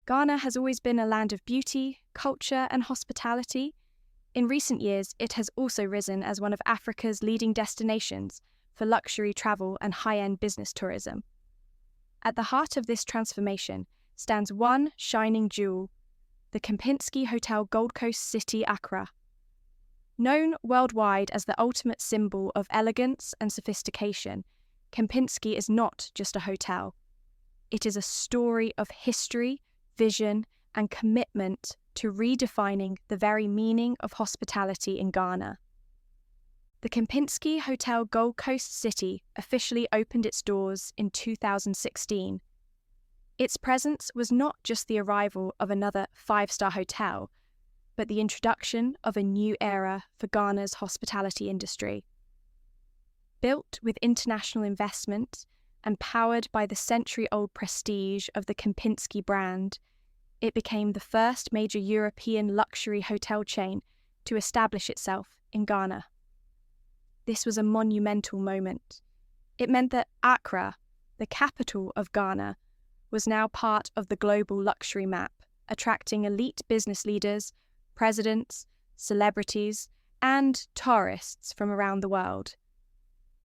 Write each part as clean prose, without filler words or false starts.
Ghana has always been a land of beauty, culture, and hospitality. In recent years, it has also risen as one of Africa's leading destinations for luxury travel and high-end business tourism. At the heart of this transformation stands one shining jewel, the Kempinski Hotel Gold Coast City, Accra. Known worldwide as the ultimate symbol of elegance and sophistication, Kempinski is not just a hotel. It is a story of history, vision, and commitment to redefining the very meaning of hospitality in Ghana. The Kempinski Hotel Gold Coast City officially opened its doors in 2016. Its presence was not just the arrival of another five-star hotel, but the introduction of a new era for Ghana's hospitality industry. Built with international investment and powered by the century-old prestige of the Kempinski brand, it became the first major European luxury hotel chain to establish itself in Ghana. This was a monumental moment. It meant that Accra, the capital of Ghana, was now part of the global luxury map, attracting elite business leaders, presidents, celebrities, and tourists from around the world.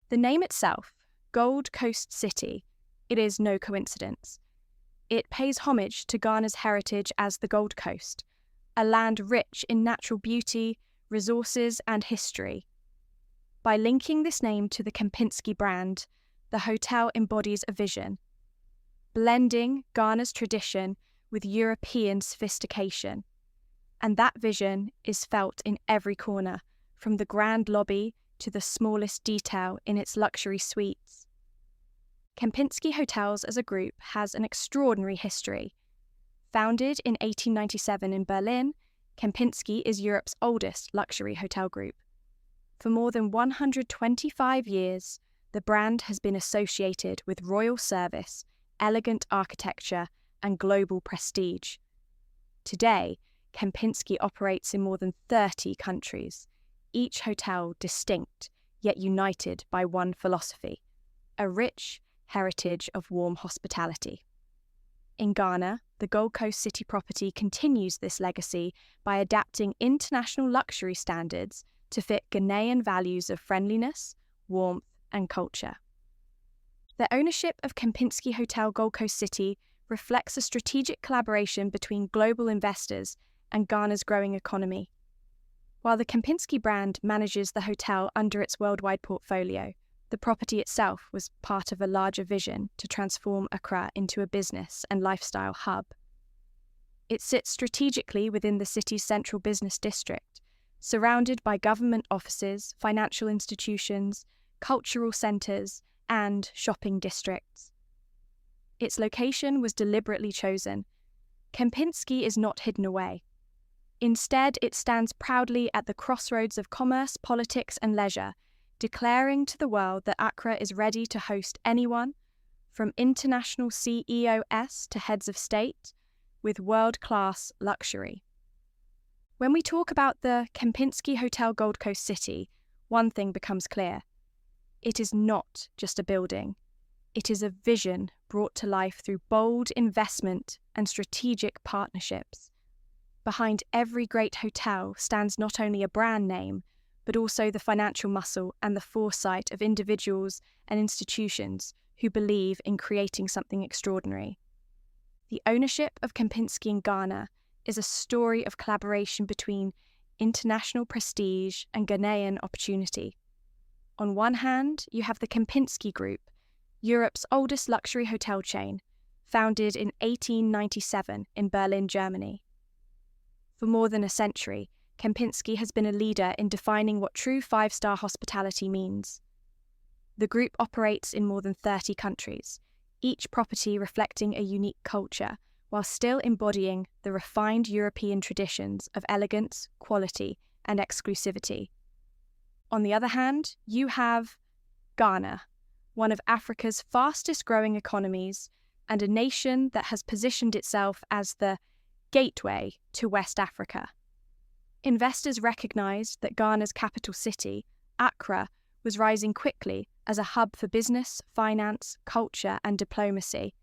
The name itself, Gold Coast City, it is no coincidence. It pays homage to Ghana's heritage as the Gold Coast, a land rich in natural beauty, resources, and history. By linking this name to the Kempinski brand, the hotel embodies a vision, blending Ghana's tradition with European sophistication. And that vision is felt in every corner, from the grand lobby to the smallest detail in its luxury suites. Kempinski Hotels as a group has an extraordinary history. Founded in 1897 in Berlin, Kempinski is Europe's oldest luxury hotel group. For more than 125 years, the brand has been associated with royal service, elegant architecture, and global prestige. Today, Kempinski operates in more than 30 countries, each hotel distinct yet united by one philosophy, a rich heritage of warm hospitality. In Ghana, the Gold Coast City property continues this legacy by adapting international luxury standards to fit Ghanaian values of friendliness, warmth, and culture. The ownership of Kempinski Hotel Gold Coast City reflects a strategic collaboration between global investors and Ghana's growing economy. While the Kempinski brand manages the hotel under its worldwide portfolio, the property itself was part of a larger vision to transform Accra into a business and lifestyle hub. It sits strategically within the city's central business district, surrounded by government offices, financial institutions, cultural centres, and shopping districts. Its location was deliberately chosen. Kempinski is not hidden away. Instead, it stands proudly at the crossroads of commerce, politics, and leisure, declaring to the world that Accra is ready to host anyone, from international CEOs to heads of state, with world-class luxury. When we talk about the Kempinski Hotel Gold Coast City, one thing becomes clear. It is not just a building. It is a vision brought to life through bold investment and strategic partnerships. Behind every great hotel stands not only a brand name, but also the financial muscle and the foresight of individuals and institutions who believe in creating something extraordinary. The ownership of Kempinski in Ghana is a story of collaboration between international prestige and Ghanaian opportunity. On one hand, you have the Kempinski Group, Europe's oldest luxury hotel chain, founded in 1897 in Berlin, Germany. For more than a century, Kempinski has been a leader in defining what true five-star hospitality means. The group operates in more than 30 countries, each property reflecting a unique culture, while still embodying the refined European traditions of elegance, quality, and exclusivity. On the other hand, you have Ghana, one of Africa's fastest-growing economies and a nation that has positioned itself as the gateway to West Africa. Investors recognized that Ghana's capital city, Accra, was rising quickly as a hub for business, finance, culture, and diplomacy.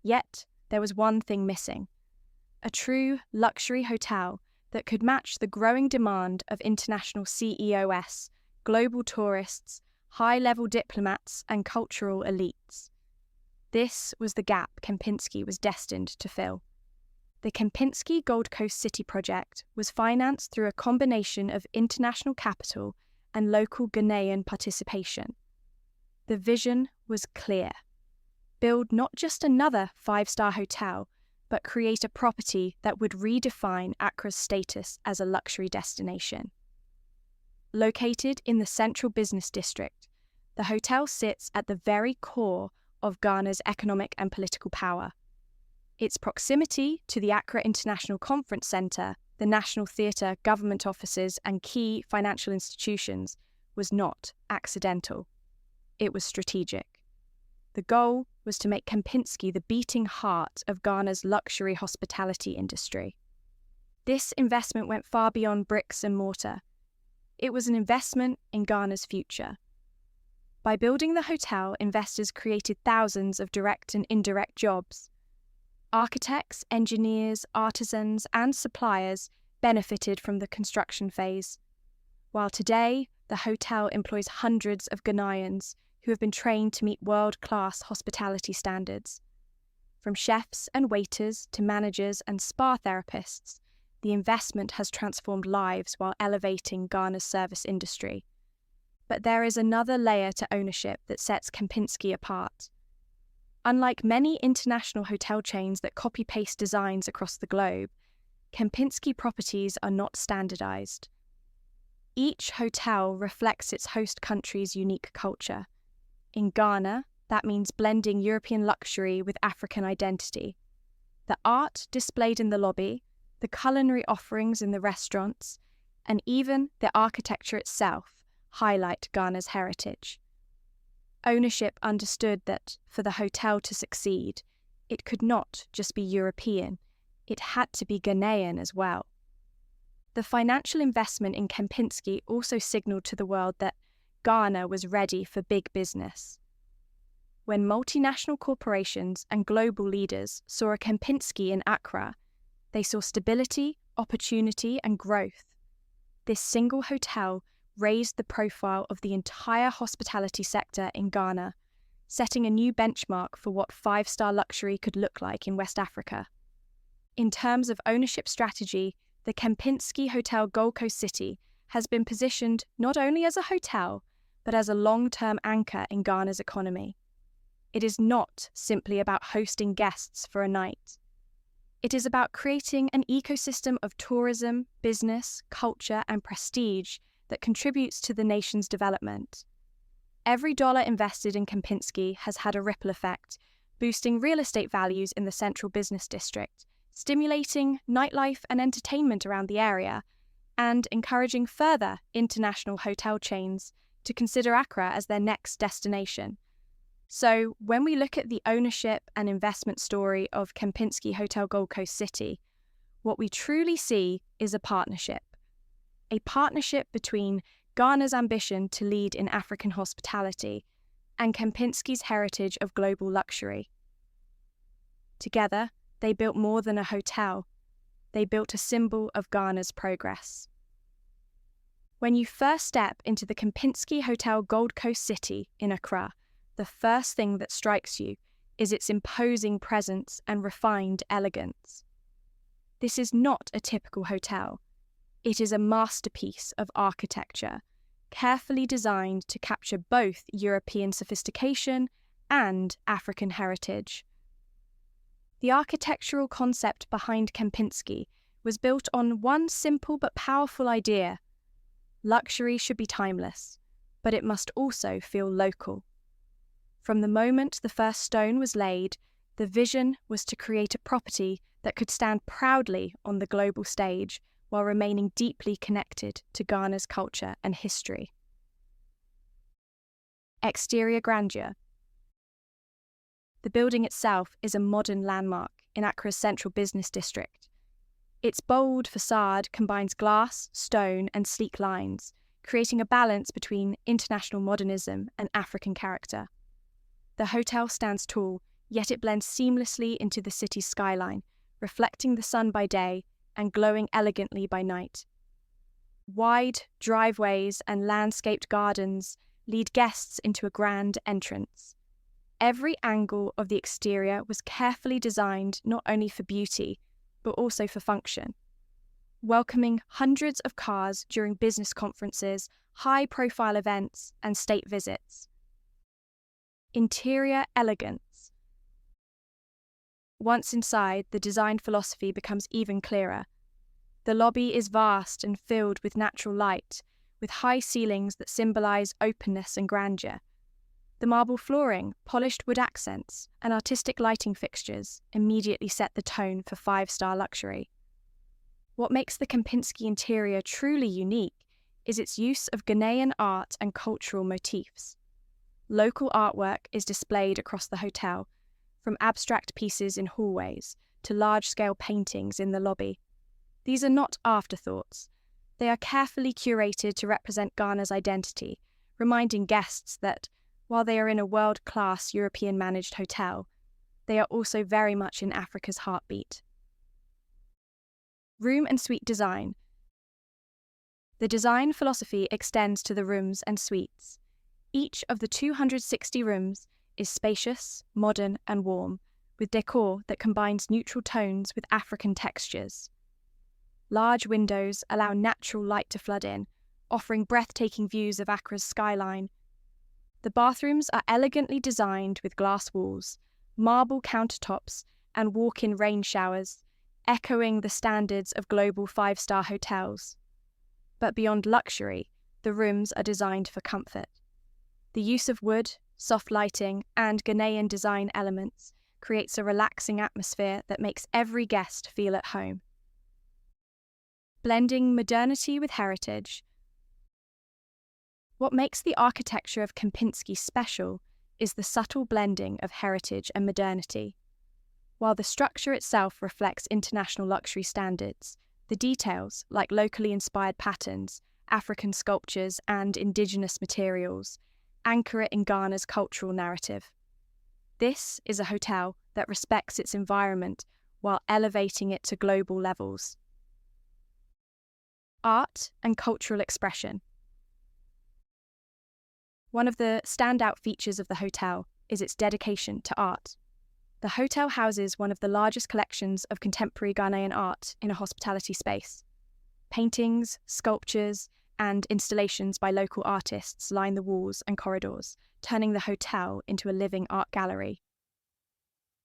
Yet, there was one thing missing: a true luxury hotel that could match the growing demand of international CEOs, global tourists, high-level diplomats, and cultural elites. This was the gap Kempinski was destined to fill. The Kempinski Gold Coast City project was financed through a combination of international capital and local Ghanaian participation. The vision was clear. Build not just another five-star hotel, but create a property that would redefine Accra's status as a luxury destination. Located in the central business district, the hotel sits at the very core of Ghana's economic and political power. Its proximity to the Accra International Conference Centre, the National Theatre, government offices, and key financial institutions was not accidental. It was strategic. The goal was to make Kempinski the beating heart of Ghana's luxury hospitality industry. This investment went far beyond bricks and mortar. It was an investment in Ghana's future. By building the hotel, investors created thousands of direct and indirect jobs. Architects, engineers, artisans, and suppliers benefited from the construction phase, while today the hotel employs hundreds of Ghanaians who have been trained to meet world-class hospitality standards. From chefs and waiters to managers and spa therapists, the investment has transformed lives while elevating Ghana's service industry. But there is another layer to ownership that sets Kempinski apart. Unlike many international hotel chains that copy-paste designs across the globe, Kempinski properties are not standardized. Each hotel reflects its host country's unique culture. In Ghana, that means blending European luxury with African identity. The art displayed in the lobby, the culinary offerings in the restaurants, and even the architecture itself highlight Ghana's heritage. Ownership understood that for the hotel to succeed, it could not just be European, it had to be Ghanaian as well. The financial investment in Kempinski also signaled to the world that Ghana was ready for big business. When multinational corporations and global leaders saw a Kempinski in Accra, they saw stability, opportunity, and growth. This single hotel raised the profile of the entire hospitality sector in Ghana, setting a new benchmark for what five-star luxury could look like in West Africa. In terms of ownership strategy, the Kempinski Hotel Gold Coast City has been positioned not only as a hotel, but as a long-term anchor in Ghana's economy. It is not simply about hosting guests for a night. It is about creating an ecosystem of tourism, business, culture, and prestige that contributes to the nation's development. Every dollar invested in Kempinski has had a ripple effect, boosting real estate values in the central business district, stimulating nightlife and entertainment around the area, and encouraging further international hotel chains to consider Accra as their next destination. So, when we look at the ownership and investment story of Kempinski Hotel Gold Coast City, what we truly see is a partnership between Ghana's ambition to lead in African hospitality and Kempinski's heritage of global luxury. Together, they built more than a hotel. They built a symbol of Ghana's progress. When you first step into the Kempinski Hotel Gold Coast City in Accra, the first thing that strikes you is its imposing presence and refined elegance. This is not a typical hotel. It is a masterpiece of architecture, carefully designed to capture both European sophistication and African heritage. The architectural concept behind Kempinski was built on one simple but powerful idea. Luxury should be timeless, but it must also feel local. From the moment the first stone was laid, the vision was to create a property that could stand proudly on the global stage while remaining deeply connected to Ghana's culture and history. Exterior grandeur. The building itself is a modern landmark in Accra's central business district. Its bold facade combines glass, stone, and sleek lines, creating a balance between international modernism and African character. The hotel stands tall, yet it blends seamlessly into the city's skyline, reflecting the sun by day and glowing elegantly by night. Wide driveways and landscaped gardens lead guests into a grand entrance. Every angle of the exterior was carefully designed not only for beauty, but also for function, welcoming hundreds of cars during business conferences, high-profile events, and state visits. Interior elegance. Once inside, the design philosophy becomes even clearer. The lobby is vast and filled with natural light, with high ceilings that symbolize openness and grandeur. The marble flooring, polished wood accents, and artistic lighting fixtures immediately set the tone for five-star luxury. What makes the Kempinski interior truly unique is its use of Ghanaian art and cultural motifs. Local artwork is displayed across the hotel, from abstract pieces in hallways to large-scale paintings in the lobby. These are not afterthoughts. They are carefully curated to represent Ghana's identity, reminding guests that, while they are in a world-class European-managed hotel, they are also very much in Africa's heartbeat. Room and suite design. The design philosophy extends to the rooms and suites. Each of the 260 rooms is spacious, modern, and warm, with decor that combines neutral tones with African textures. Large windows allow natural light to flood in, offering breathtaking views of Accra's skyline. The bathrooms are elegantly designed with glass walls, marble countertops, and walk-in rain showers, echoing the standards of global five-star hotels. But beyond luxury, the rooms are designed for comfort. The use of wood, soft lighting, and Ghanaian design elements creates a relaxing atmosphere that makes every guest feel at home. Blending modernity with heritage. What makes the architecture of Kempinski special is the subtle blending of heritage and modernity. While the structure itself reflects international luxury standards, the details, like locally inspired patterns, African sculptures, and indigenous materials, anchor it in Ghana's cultural narrative. This is a hotel that respects its environment while elevating it to global levels. Art and cultural expression. One of the standout features of the hotel is its dedication to art. The hotel houses one of the largest collections of contemporary Ghanaian art in a hospitality space. Paintings, sculptures, and installations by local artists line the walls and corridors, turning the hotel into a living art gallery.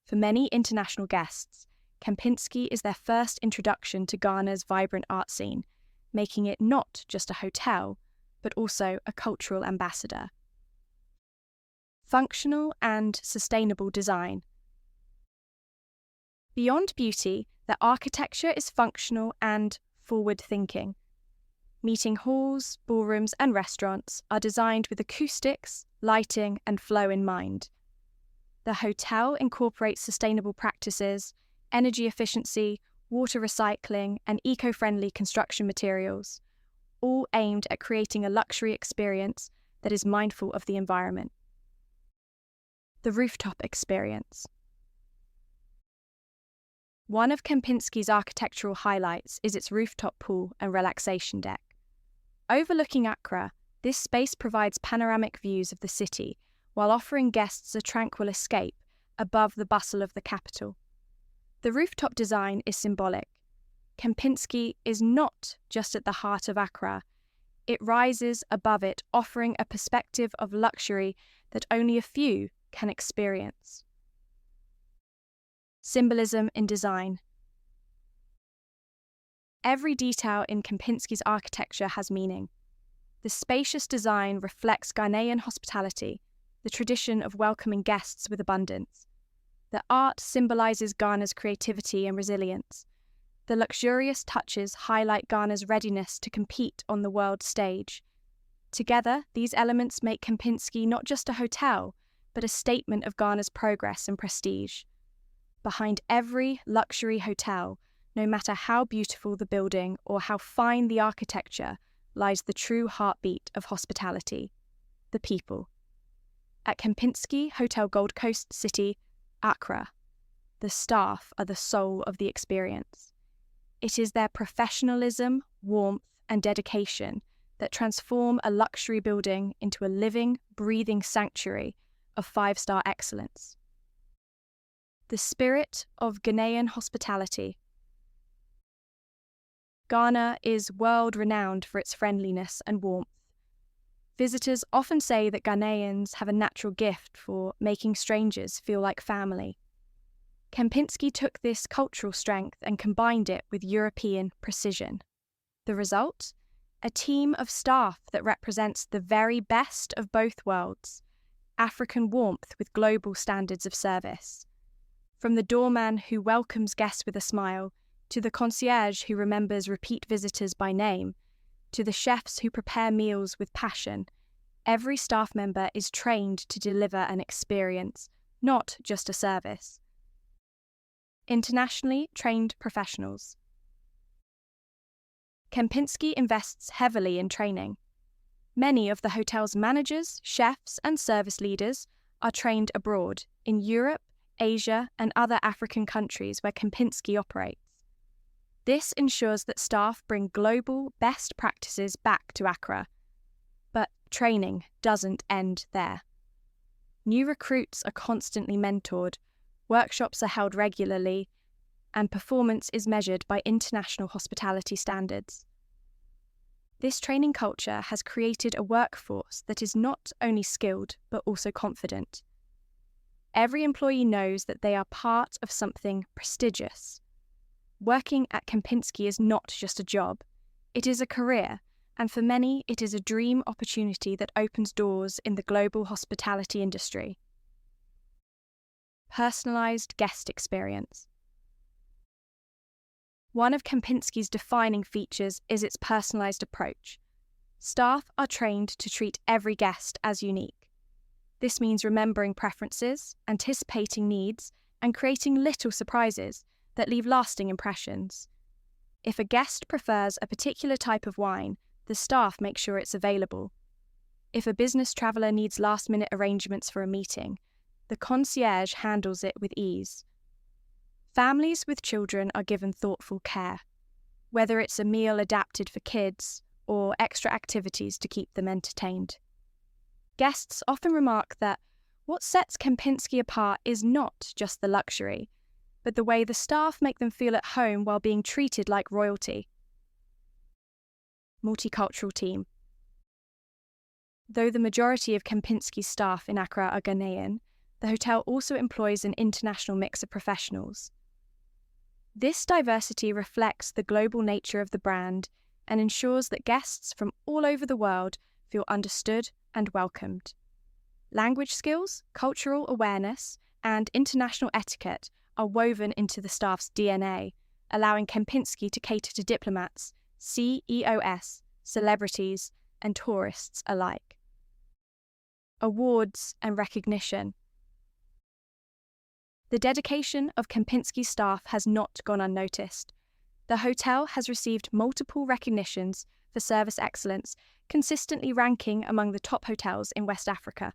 For many international guests, Kempinski is their first introduction to Ghana's vibrant art scene, making it not just a hotel, but also a cultural ambassador. Functional and sustainable design. Beyond beauty, the architecture is functional and forward-thinking. Meeting halls, ballrooms, and restaurants are designed with acoustics, lighting, and flow in mind. The hotel incorporates sustainable practices, energy efficiency, water recycling, and eco-friendly construction materials, all aimed at creating a luxury experience that is mindful of the environment. The rooftop experience. One of Kempinski's architectural highlights is its rooftop pool and relaxation deck. Overlooking Accra, this space provides panoramic views of the city while offering guests a tranquil escape above the bustle of the capital. The rooftop design is symbolic. Kempinski is not just at the heart of Accra. It rises above it, offering a perspective of luxury that only a few can experience. Symbolism in design. Every detail in Kempinski's architecture has meaning. The spacious design reflects Ghanaian hospitality, the tradition of welcoming guests with abundance. The art symbolizes Ghana's creativity and resilience. The luxurious touches highlight Ghana's readiness to compete on the world stage. Together, these elements make Kempinski not just a hotel, but a statement of Ghana's progress and prestige. Behind every luxury hotel, no matter how beautiful the building or how fine the architecture, lies the true heartbeat of hospitality: the people. At Kempinski Hotel Gold Coast City, Accra, the staff are the soul of the experience. It is their professionalism, warmth, and dedication that transform a luxury building into a living, breathing sanctuary of five-star excellence. The spirit of Ghanaian hospitality. Ghana is world-renowned for its friendliness and warmth. Visitors often say that Ghanaians have a natural gift for making strangers feel like family. Kempinski took this cultural strength and combined it with European precision. The result? A team of staff that represents the very best of both worlds, African warmth with global standards of service. From the doorman who welcomes guests with a smile, to the concierge who remembers repeat visitors by name, to the chefs who prepare meals with passion, every staff member is trained to deliver an experience, not just a service. Internationally trained professionals. Kempinski invests heavily in training. Many of the hotel's managers, chefs, and service leaders are trained abroad in Europe, Asia, and other African countries where Kempinski operates. This ensures that staff bring global best practices back to Accra. But training doesn't end there. New recruits are constantly mentored, workshops are held regularly, and performance is measured by international hospitality standards. This training culture has created a workforce that is not only skilled but also confident. Every employee knows that they are part of something prestigious. Working at Kempinski is not just a job, it is a career, and for many it is a dream opportunity that opens doors in the global hospitality industry. Personalised guest experience. One of Kempinski's defining features is its personalised approach. Staff are trained to treat every guest as unique. This means remembering preferences, anticipating needs, and creating little surprises that leave lasting impressions. If a guest prefers a particular type of wine, the staff make sure it's available. If a business traveller needs last-minute arrangements for a meeting, the concierge handles it with ease. Families with children are given thoughtful care, whether it's a meal adapted for kids or extra activities to keep them entertained. Guests often remark that what sets Kempinski apart is not just the luxury, but the way the staff make them feel at home while being treated like royalty. Multicultural team. Though the majority of Kempinski's staff in Accra are Ghanaian, the hotel also employs an international mix of professionals. This diversity reflects the global nature of the brand and ensures that guests from all over the world feel understood and welcomed. Language skills, cultural awareness, and international etiquette are woven into the staff's DNA, allowing Kempinski to cater to diplomats, CEOs, celebrities, and tourists alike. Awards and recognition. The dedication of Kempinski's staff has not gone unnoticed. The hotel has received multiple recognitions for service excellence, consistently ranking among the top hotels in West Africa.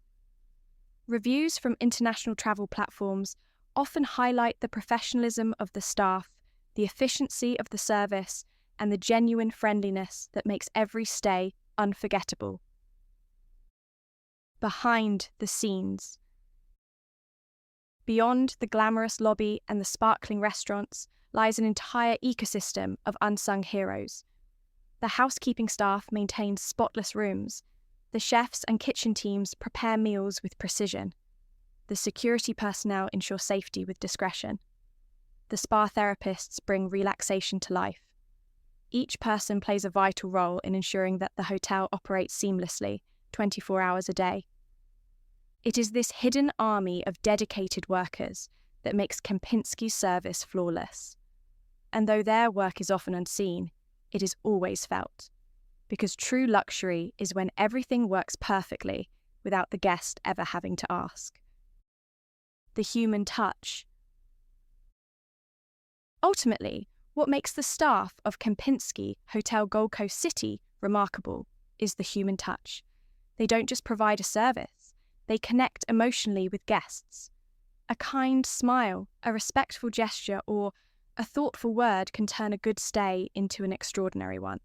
Reviews from international travel platforms often highlight the professionalism of the staff, the efficiency of the service, and the genuine friendliness that makes every stay unforgettable. Behind the scenes. Beyond the glamorous lobby and the sparkling restaurants lies an entire ecosystem of unsung heroes. The housekeeping staff maintains spotless rooms. The chefs and kitchen teams prepare meals with precision. The security personnel ensure safety with discretion. The spa therapists bring relaxation to life. Each person plays a vital role in ensuring that the hotel operates seamlessly, 24 hours a day. It is this hidden army of dedicated workers that makes Kempinski's service flawless. And though their work is often unseen, it is always felt. Because true luxury is when everything works perfectly without the guest ever having to ask. The human touch. Ultimately, what makes the staff of Kempinski Hotel Gold Coast City remarkable is the human touch. They don't just provide a service, they connect emotionally with guests. A kind smile, a respectful gesture, or a thoughtful word can turn a good stay into an extraordinary one.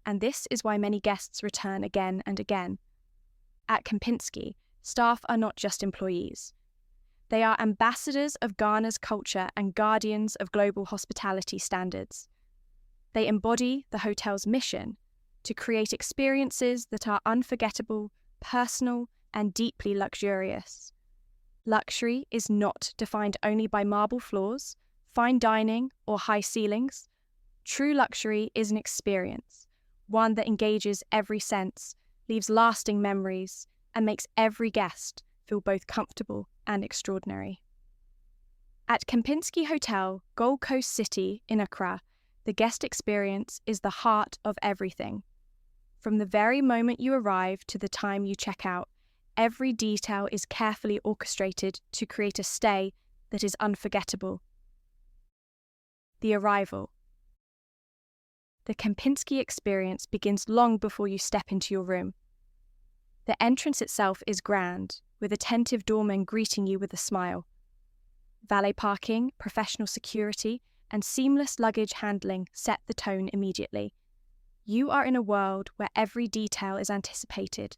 And this is why many guests return again and again. At Kempinski, staff are not just employees. They are ambassadors of Ghana's culture and guardians of global hospitality standards. They embody the hotel's mission to create experiences that are unforgettable, personal, and deeply luxurious. Luxury is not defined only by marble floors, fine dining, or high ceilings. True luxury is an experience, one that engages every sense, leaves lasting memories, and makes every guest feel both comfortable and extraordinary. At Kempinski Hotel, Gold Coast City in Accra, the guest experience is the heart of everything. From the very moment you arrive to the time you check out, every detail is carefully orchestrated to create a stay that is unforgettable. The arrival. The Kempinski experience begins long before you step into your room. The entrance itself is grand, with attentive doormen greeting you with a smile. Valet parking, professional security, and seamless luggage handling set the tone immediately. You are in a world where every detail is anticipated.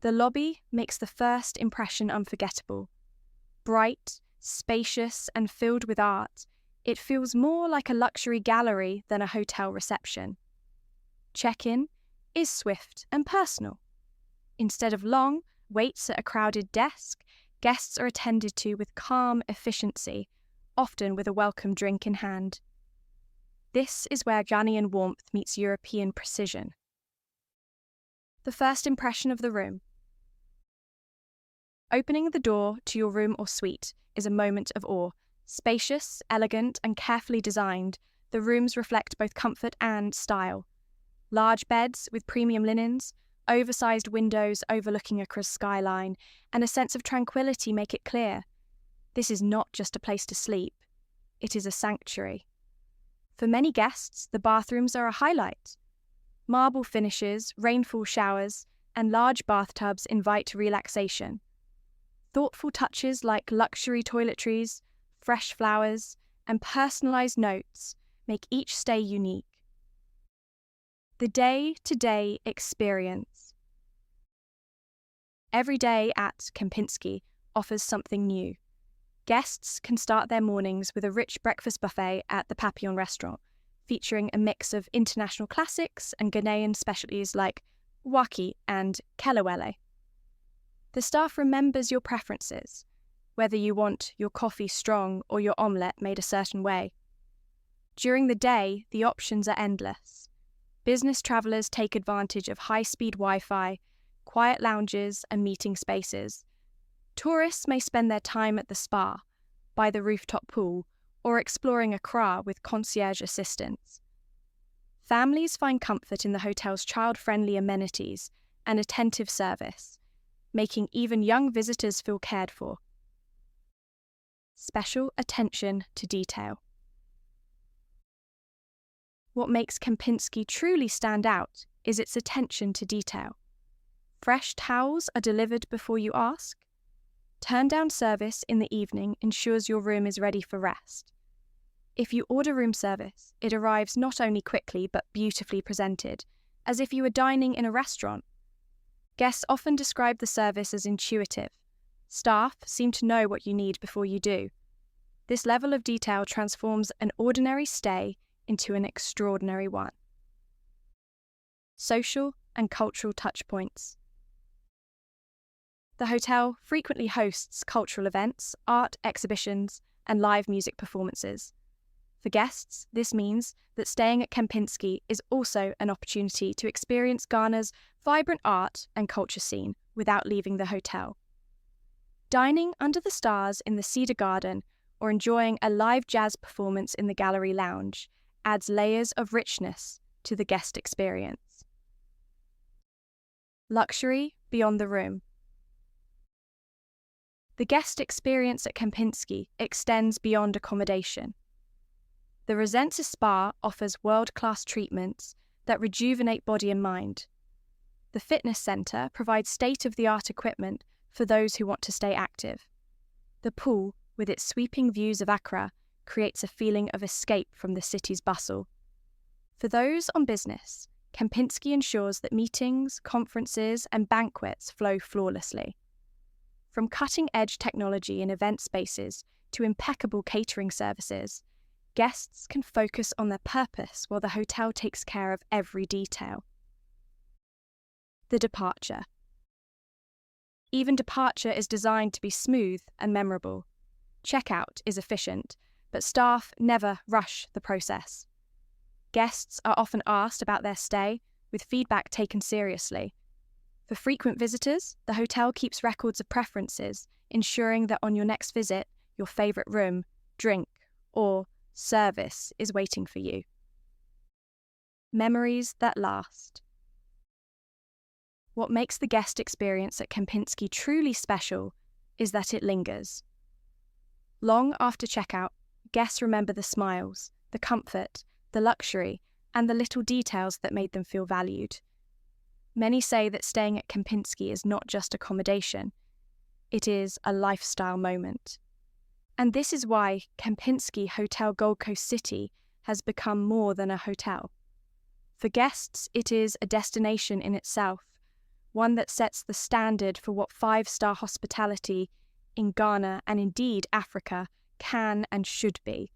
The lobby makes the first impression unforgettable. Bright, spacious, and filled with art, it feels more like a luxury gallery than a hotel reception. Check-in is swift and personal. Instead of long waits at a crowded desk, guests are attended to with calm efficiency, often with a welcome drink in hand. This is where Ghanaian warmth meets European precision. The first impression of the room. Opening the door to your room or suite is a moment of awe. Spacious, elegant, and carefully designed, the rooms reflect both comfort and style. Large beds with premium linens, oversized windows overlooking Accra's skyline, and a sense of tranquility make it clear. This is not just a place to sleep, it is a sanctuary. For many guests, the bathrooms are a highlight. Marble finishes, rainfall showers, and large bathtubs invite relaxation. Thoughtful touches like luxury toiletries, fresh flowers, and personalized notes make each stay unique. The day-to-day experience. Every day at Kempinski offers something new. Guests can start their mornings with a rich breakfast buffet at the Papillon restaurant, featuring a mix of international classics and Ghanaian specialties like waki and kelewele. The staff remembers your preferences, whether you want your coffee strong or your omelette made a certain way. During the day, the options are endless. Business travellers take advantage of high-speed Wi-Fi, quiet lounges, and meeting spaces. Tourists may spend their time at the spa, by the rooftop pool, or exploring Accra with concierge assistance. Families find comfort in the hotel's child-friendly amenities and attentive service, making even young visitors feel cared for. Special attention to detail. What makes Kempinski truly stand out is its attention to detail. Fresh towels are delivered before you ask. Turn-down service in the evening ensures your room is ready for rest. If you order room service, it arrives not only quickly but beautifully presented, as if you were dining in a restaurant. Guests often describe the service as intuitive. Staff seem to know what you need before you do. This level of detail transforms an ordinary stay into an extraordinary one. Social and cultural touchpoints. The hotel frequently hosts cultural events, art exhibitions, and live music performances. For guests, this means that staying at Kempinski is also an opportunity to experience Ghana's vibrant art and culture scene without leaving the hotel. Dining under the stars in the Cedar Garden or enjoying a live jazz performance in the gallery lounge adds layers of richness to the guest experience. Luxury beyond the room. The guest experience at Kempinski extends beyond accommodation. The Resenza Spa offers world-class treatments that rejuvenate body and mind. The fitness centre provides state-of-the-art equipment for those who want to stay active. The pool, with its sweeping views of Accra, creates a feeling of escape from the city's bustle. For those on business, Kempinski ensures that meetings, conferences, and banquets flow flawlessly. From cutting-edge technology in event spaces to impeccable catering services, guests can focus on their purpose while the hotel takes care of every detail. The departure. Even departure is designed to be smooth and memorable. Checkout is efficient, but staff never rush the process. Guests are often asked about their stay, with feedback taken seriously. For frequent visitors, the hotel keeps records of preferences, ensuring that on your next visit, your favourite room, drink, or service is waiting for you. Memories that last. What makes the guest experience at Kempinski truly special is that it lingers. Long after checkout, guests remember the smiles, the comfort, the luxury, and the little details that made them feel valued. Many say that staying at Kempinski is not just accommodation, it is a lifestyle moment. And this is why Kempinski Hotel Gold Coast City has become more than a hotel. For guests, it is a destination in itself, one that sets the standard for what five-star hospitality in Ghana and indeed Africa can and should be.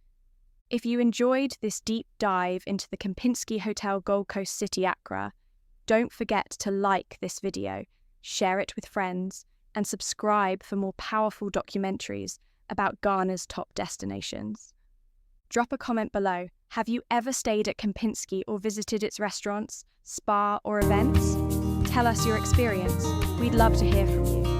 If you enjoyed this deep dive into the Kempinski Hotel Gold Coast City, Accra, don't forget to like this video, share it with friends, and subscribe for more powerful documentaries about Ghana's top destinations. Drop a comment below. Have you ever stayed at Kempinski or visited its restaurants, spa, or events? Tell us your experience. We'd love to hear from you.